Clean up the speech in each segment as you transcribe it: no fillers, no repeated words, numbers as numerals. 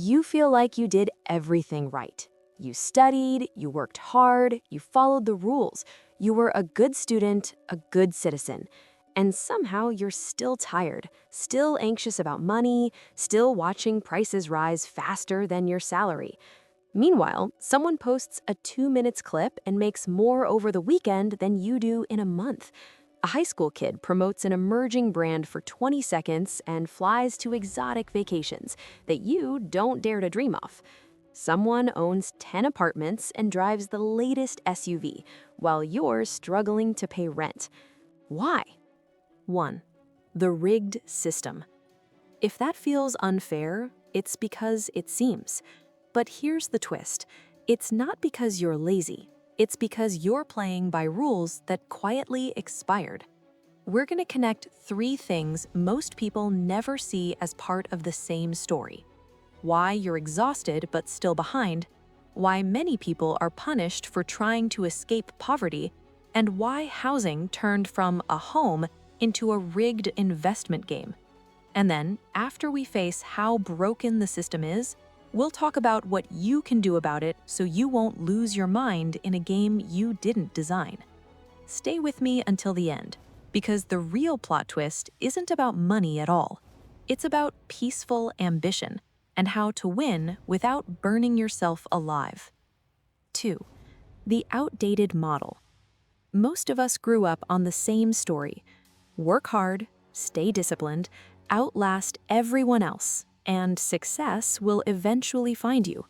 You feel like you did everything right. You studied, you worked hard, you followed the rules. You were a good student, a good citizen. And somehow you're still tired, still anxious about money, still watching prices rise faster than your salary. Meanwhile, someone posts a 2 minutes clip and makes more over the weekend than you do in a month. A high school kid promotes an emerging brand for 20 seconds and flies to exotic vacations that you don't dare to dream of. Someone owns 10 apartments and drives the latest SUV, while you're struggling to pay rent. Why? 1. The rigged system. If that feels unfair, it's because it seems. But here's the twist. It's not because you're lazy. It's because you're playing by rules that quietly expired. We're going to connect 3 things most people never see as part of the same story. Why you're exhausted but still behind, why many people are punished for trying to escape poverty, and why housing turned from a home into a rigged investment game. And then, after we face how broken the system is, we'll talk about what you can do about it so you won't lose your mind in a game you didn't design. Stay with me until the end, because the real plot twist isn't about money at all. It's about peaceful ambition and how to win without burning yourself alive. 2. The outdated model. Most of us grew up on the same story. Work hard, stay disciplined, outlast everyone else, and success will eventually find you.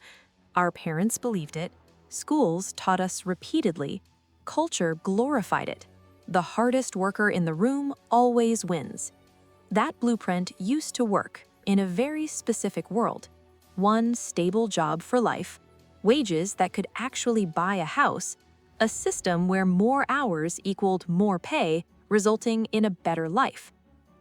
Our parents believed it, schools taught us repeatedly, culture glorified it. The hardest worker in the room always wins. That blueprint used to work in a very specific world. One stable job for life, wages that could actually buy a house, a system where more hours equaled more pay, resulting in a better life.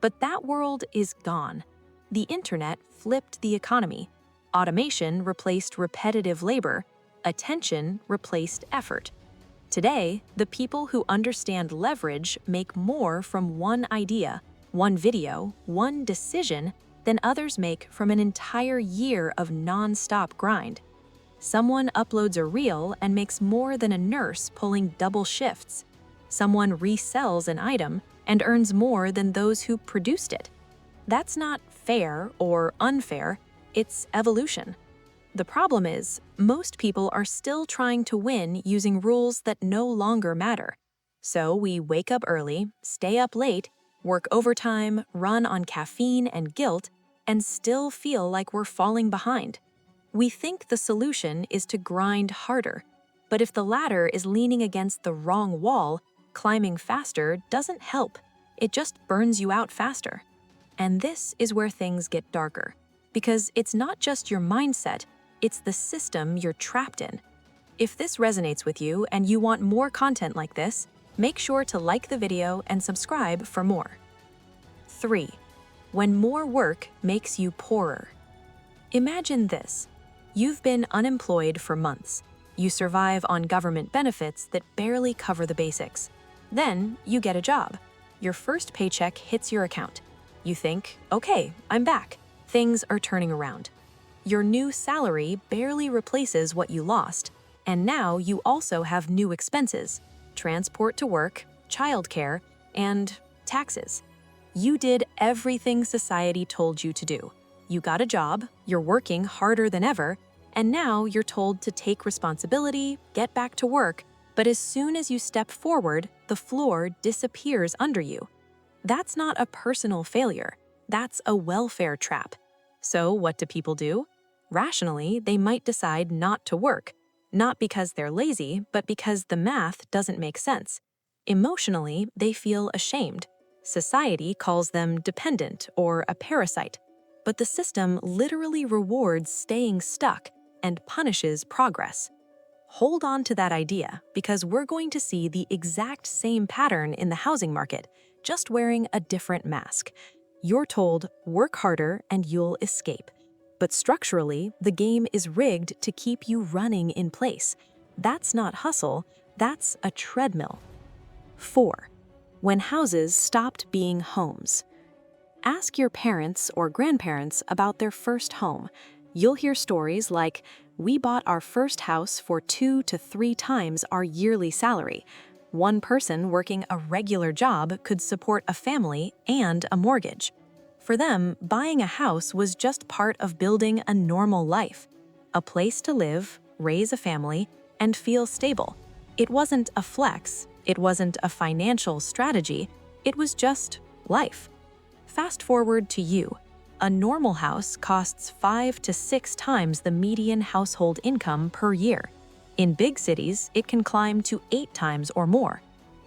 But that world is gone. The internet flipped the economy. Automation replaced repetitive labor. Attention replaced effort. Today, the people who understand leverage make more from one idea, one video, one decision than others make from an entire year of non-stop grind. Someone uploads a reel and makes more than a nurse pulling double shifts. Someone resells an item and earns more than those who produced it. That's not fair or unfair, it's evolution. The problem is, most people are still trying to win using rules that no longer matter. So we wake up early, stay up late, work overtime, run on caffeine and guilt, and still feel like we're falling behind. We think the solution is to grind harder, but if the ladder is leaning against the wrong wall, climbing faster doesn't help. It just burns you out faster. And this is where things get darker, because it's not just your mindset, it's the system you're trapped in. If this resonates with you and you want more content like this, make sure to like the video and subscribe for more. 3. When more work makes you poorer. Imagine this. You've been unemployed for months. You survive on government benefits that barely cover the basics. Then you get a job. Your first paycheck hits your account. You think, okay, I'm back. Things are turning around. Your new salary barely replaces what you lost, and now you also have new expenses: transport to work, childcare, and taxes. You did everything society told you to do. You got a job, you're working harder than ever, and now you're told to take responsibility, get back to work, but as soon as you step forward, the floor disappears under you. That's not a personal failure. That's a welfare trap. So what do people do? Rationally, they might decide not to work, not because they're lazy, but because the math doesn't make sense. Emotionally, they feel ashamed. Society calls them dependent or a parasite, but the system literally rewards staying stuck and punishes progress. Hold on to that idea, because we're going to see the exact same pattern in the housing market, just wearing a different mask. You're told, work harder and you'll escape. But structurally, the game is rigged to keep you running in place. That's not hustle, that's a treadmill. 4. When houses stopped being homes. Ask your parents or grandparents about their first home. You'll hear stories like, "We bought our first house for 2 to 3 times our yearly salary." One person working a regular job could support a family and a mortgage. For them, buying a house was just part of building a normal life, a place to live, raise a family, and feel stable. It wasn't a flex, it wasn't a financial strategy, it was just life. Fast forward to you. A normal house costs 5 to 6 times the median household income per year. In big cities, it can climb to 8 times or more.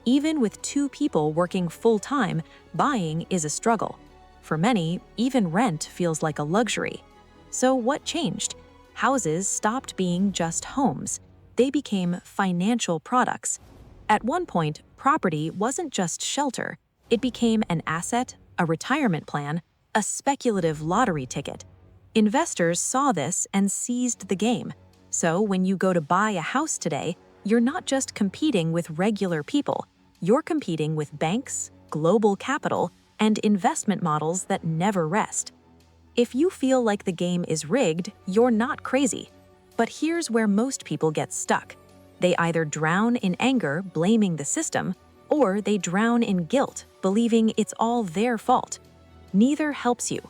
Even with 2 people working full-time, buying is a struggle. For many, even rent feels like a luxury. So what changed? Houses stopped being just homes. They became financial products. At one point, property wasn't just shelter. It became an asset, a retirement plan, a speculative lottery ticket. Investors saw this and seized the game. So when you go to buy a house today, you're not just competing with regular people. You're competing with banks, global capital, and investment models that never rest. If you feel like the game is rigged, you're not crazy. But here's where most people get stuck. They either drown in anger, blaming the system, or they drown in guilt, believing it's all their fault. Neither helps you.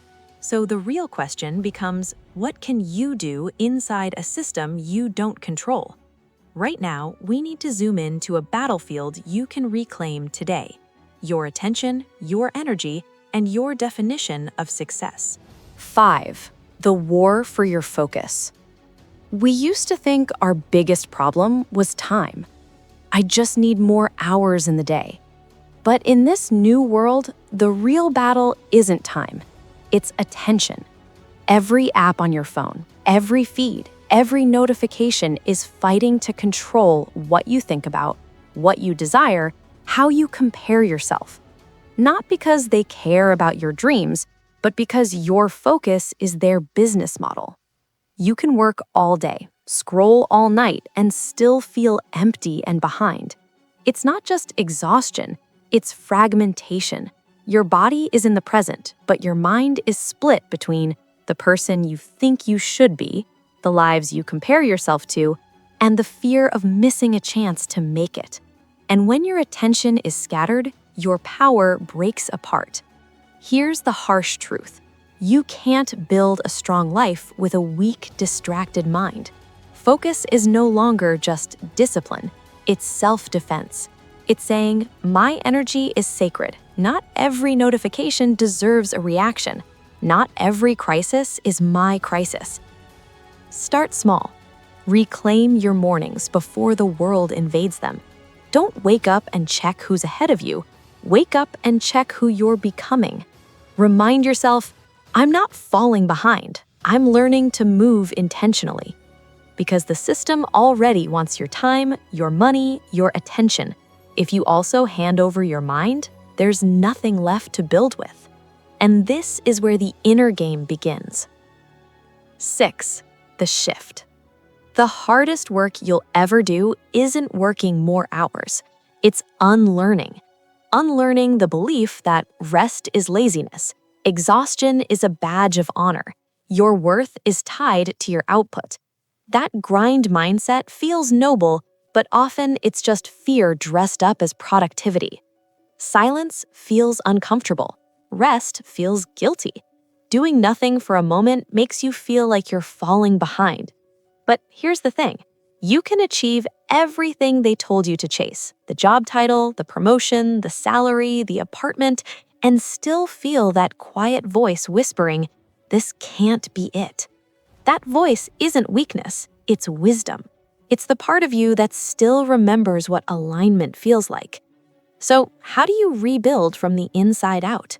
So the real question becomes, what can you do inside a system you don't control? Right now, we need to zoom in to a battlefield you can reclaim today. Your attention, your energy, and your definition of success. 5. The war for your focus. We used to think our biggest problem was time. I just need more hours in the day. But in this new world, the real battle isn't time. It's attention. Every app on your phone, every feed, every notification is fighting to control what you think about, what you desire, how you compare yourself. Not because they care about your dreams, but because your focus is their business model. You can work all day, scroll all night, and still feel empty and behind. It's not just exhaustion, it's fragmentation. Your body is in the present, but your mind is split between the person you think you should be, the lives you compare yourself to, and the fear of missing a chance to make it. And when your attention is scattered, your power breaks apart. Here's the harsh truth. You can't build a strong life with a weak, distracted mind. Focus is no longer just discipline, it's self-defense. It's saying, my energy is sacred. Not every notification deserves a reaction. Not every crisis is my crisis. Start small. Reclaim your mornings before the world invades them. Don't wake up and check who's ahead of you. Wake up and check who you're becoming. Remind yourself, I'm not falling behind. I'm learning to move intentionally. Because the system already wants your time, your money, your attention. If you also hand over your mind, there's nothing left to build with. And this is where the inner game begins. 6. The shift. The hardest work you'll ever do isn't working more hours. It's unlearning. Unlearning the belief that rest is laziness. Exhaustion is a badge of honor. Your worth is tied to your output. That grind mindset feels noble, but often it's just fear dressed up as productivity. Silence feels uncomfortable. Rest feels guilty. Doing nothing for a moment makes you feel like you're falling behind. But here's the thing. You can achieve everything they told you to chase, the job title, the promotion, the salary, the apartment, and still feel that quiet voice whispering, this can't be it. That voice isn't weakness, it's wisdom. It's the part of you that still remembers what alignment feels like. So, how do you rebuild from the inside out?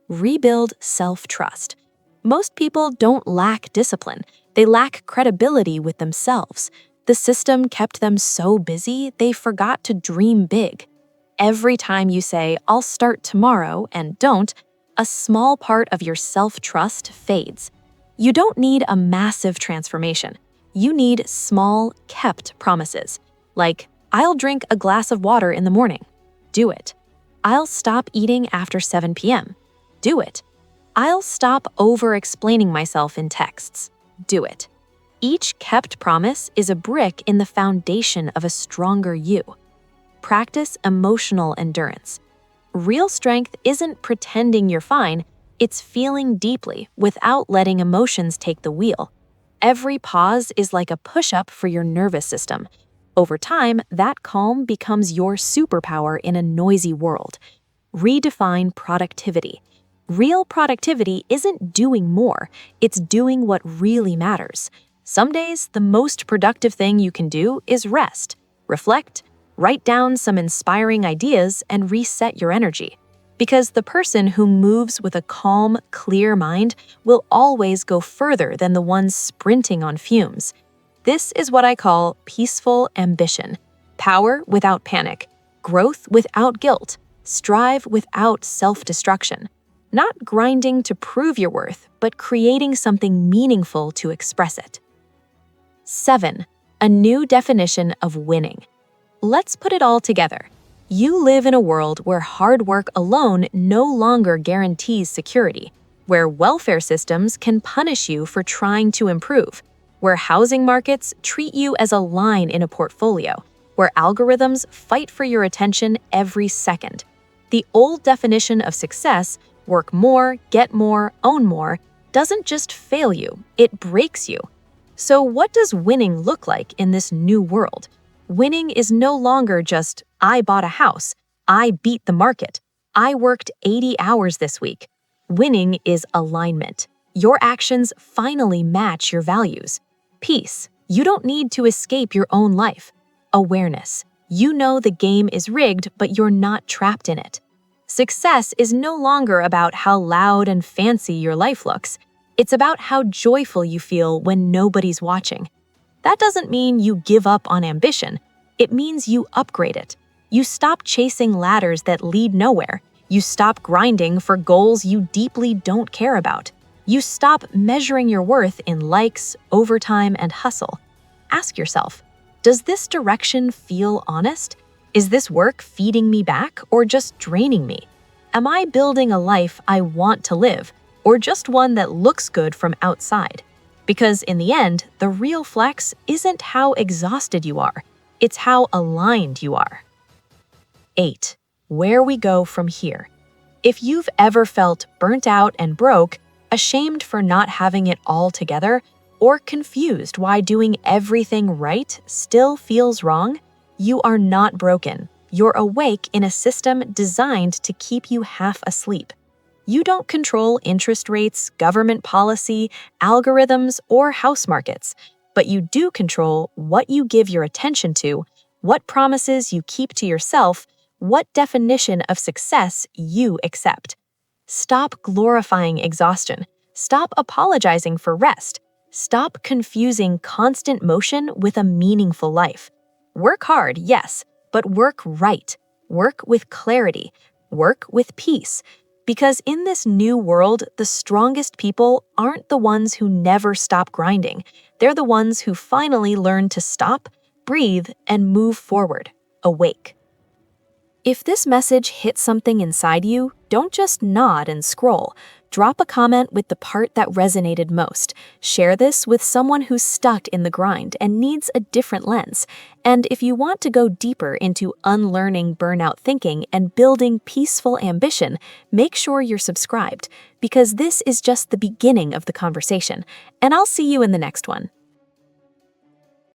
Rebuild self-trust. Most people don't lack discipline. They lack credibility with themselves. The system kept them so busy, they forgot to dream big. Every time you say, I'll start tomorrow, and don't, a small part of your self-trust fades. You don't need a massive transformation. You need small, kept promises. Like, I'll drink a glass of water in the morning. Do it. I'll stop eating after 7 p.m. Do it. I'll stop over-explaining myself in texts. do it. Each kept promise is a brick in the foundation of a stronger you. Practice emotional endurance. Real strength isn't pretending you're fine, it's feeling deeply without letting emotions take the wheel. Every pause is like a push-up for your nervous system. Over time, that calm becomes your superpower in a noisy world. Redefine productivity. Real productivity isn't doing more, it's doing what really matters. Some days, the most productive thing you can do is rest, reflect, write down some inspiring ideas, and reset your energy. Because the person who moves with a calm, clear mind will always go further than the one sprinting on fumes. This is what I call peaceful ambition. Power without panic, growth without guilt, strive without self-destruction. Not grinding to prove your worth, but creating something meaningful to express it. 7. A new definition of winning. Let's put it all together. You live in a world where hard work alone no longer guarantees security, where welfare systems can punish you for trying to improve, where housing markets treat you as a line in a portfolio, where algorithms fight for your attention every second. The old definition of success, work more, get more, own more, doesn't just fail you, it breaks you. So what does winning look like in this new world? Winning is no longer just, I bought a house, I beat the market, I worked 80 hours this week. Winning is alignment. Your actions finally match your values. Peace. You don't need to escape your own life. Awareness. You know the game is rigged, but you're not trapped in it. Success is no longer about how loud and fancy your life looks. It's about how joyful you feel when nobody's watching. That doesn't mean you give up on ambition. It means you upgrade it. You stop chasing ladders that lead nowhere. You stop grinding for goals you deeply don't care about. You stop measuring your worth in likes, overtime, and hustle. Ask yourself, does this direction feel honest? Is this work feeding me back or just draining me? Am I building a life I want to live, or just one that looks good from outside? Because in the end, the real flex isn't how exhausted you are, it's how aligned you are. 8. Where we go from here. If you've ever felt burnt out and broke, ashamed for not having it all together, or confused why doing everything right still feels wrong, you are not broken. You're awake in a system designed to keep you half asleep. You don't control interest rates, government policy, algorithms, or house markets, but you do control what you give your attention to, what promises you keep to yourself, what definition of success you accept. Stop glorifying exhaustion. Stop apologizing for rest. Stop confusing constant motion with a meaningful life. Work hard, yes, but work right. Work with clarity. Work with peace. Because in this new world, the strongest people aren't the ones who never stop grinding. They're the ones who finally learn to stop, breathe, and move forward, awake. If this message hit something inside you, don't just nod and scroll. Drop a comment with the part that resonated most. Share this with someone who's stuck in the grind and needs a different lens. And if you want to go deeper into unlearning burnout thinking and building peaceful ambition, make sure you're subscribed, because this is just the beginning of the conversation. And I'll see you in the next one.